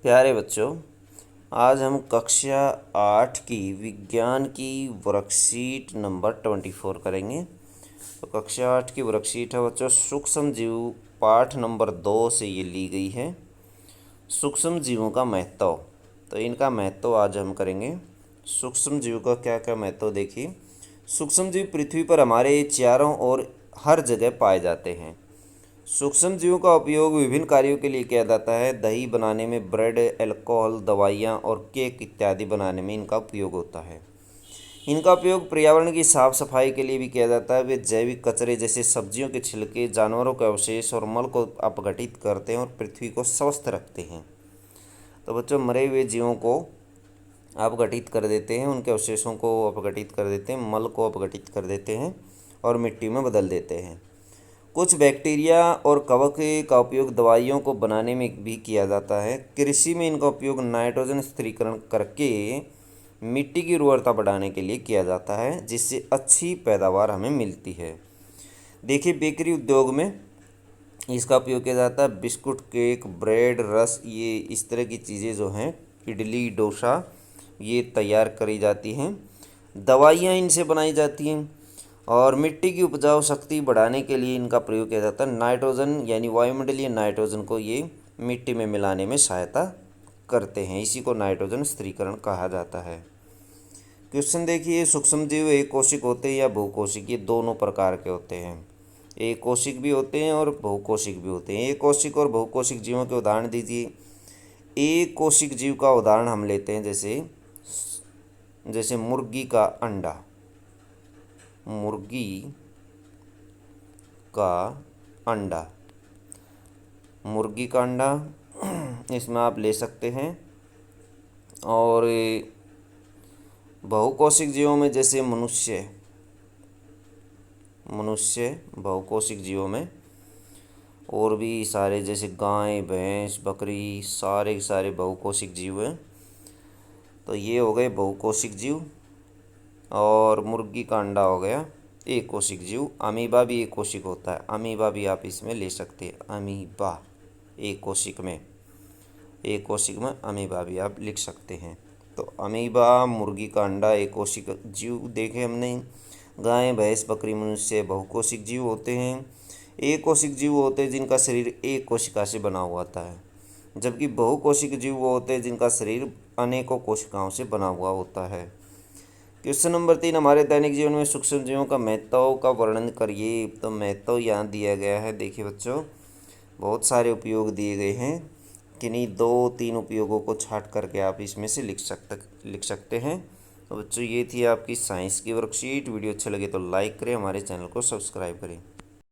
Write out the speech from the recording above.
प्यारे बच्चों, आज हम कक्षा 8 की विज्ञान की वर्कशीट नंबर 24 करेंगे। तो कक्षा 8 की वर्कशीट है बच्चों सूक्ष्म जीव, पाठ नंबर 2 से ये ली गई है। सूक्ष्म जीवों का महत्व, तो इनका महत्व आज हम करेंगे। सूक्ष्म जीव का क्या क्या महत्व देखिए। सूक्ष्म जीव पृथ्वी पर हमारे चारों ओर हर जगह पाए जाते हैं। सूक्ष्म जीवों का उपयोग विभिन्न कार्यों के लिए किया जाता है। दही बनाने में, ब्रेड, अल्कोहल, दवाइयाँ और केक इत्यादि बनाने में इनका उपयोग होता है। इनका उपयोग पर्यावरण की साफ सफाई के लिए भी किया जाता है। वे जैविक कचरे जैसे सब्जियों के छिलके, जानवरों के अवशेष और मल को अपघटित करते हैं और पृथ्वी को स्वस्थ रखते हैं। तो बच्चों, मरे हुए जीवों को अपघटित कर देते हैं, उनके अवशेषों को अपघटित कर देते हैं, मल को अपघटित कर देते हैं और मिट्टी में बदल देते हैं। कुछ बैक्टीरिया और कवक का उपयोग दवाइयों को बनाने में भी किया जाता है। कृषि में इनका उपयोग नाइट्रोजन स्थिरीकरण करके मिट्टी की उर्वरता बढ़ाने के लिए किया जाता है, जिससे अच्छी पैदावार हमें मिलती है। देखिए, बेकरी उद्योग में इसका उपयोग किया जाता है। बिस्कुट, केक, ब्रेड, रस, ये इस तरह की चीज़ें जो हैं, इडली, डोसा, ये तैयार करी जाती हैं। दवाइयाँ इनसे बनाई जाती हैं और मिट्टी की उपजाऊ शक्ति बढ़ाने के लिए इनका प्रयोग किया जाता है। नाइट्रोजन यानी वायुमंडलीय नाइट्रोजन को ये मिट्टी में मिलाने में सहायता करते हैं। इसी को नाइट्रोजन स्थिरीकरण कहा जाता है। क्वेश्चन देखिए, सूक्ष्म जीव एक कोशिक होते हैं या बहुकोशिक? ये दोनों प्रकार के होते हैं। एक कोशिक भी होते हैं और बहुकोशिक भी होते हैं। एक कोशिक और बहुकोशिक जीवों के उदाहरण दीजिए। एक कोशिक जीव का उदाहरण हम लेते हैं, जैसे मुर्गी का अंडा। मुर्गी का अंडा, मुर्गी का अंडा इसमें आप ले सकते हैं। और बहुकोशिक जीवों में जैसे मनुष्य बहुकोशिक जीवों में और भी सारे, जैसे गाय, भैंस, बकरी, सारे के सारे बहुकोशिक जीव हैं। तो ये हो गए बहुकोशिक जीव। और मुर्गी का अंडा हो गया एक कोशिक जीव। अमीबा भी एक कोशिक होता है। अमीबा भी आप इसमें ले सकते हैं। अमीबा एक कोशिक में अमीबा भी आप लिख सकते हैं। तो अमीबा, मुर्गी का अंडा एक कोशिक जीव देखे हमने। गाय, भैंस, बकरी, मनुष्य बहुकोशिक जीव होते हैं। एक कोशिक जीव होते हैं जिनका शरीर एक कोशिका से बना हुआ होता है, जबकि बहुकोशिक जीव वो होते हैं जिनका शरीर अनेकों कोशिकाओं से बना हुआ होता है। क्वेश्चन नंबर 3, हमारे दैनिक जीवन में सूक्ष्म जीवों का महत्व का वर्णन करिए। तो महत्व यहाँ दिया गया है। देखिए बच्चों, बहुत सारे उपयोग दिए गए हैं। किन्हीं 2-3 उपयोगों को छाट करके आप इसमें से लिख सकते हैं। तो बच्चों, ये थी आपकी साइंस की वर्कशीट। वीडियो अच्छा लगे तो लाइक करें, हमारे चैनल को सब्सक्राइब करें।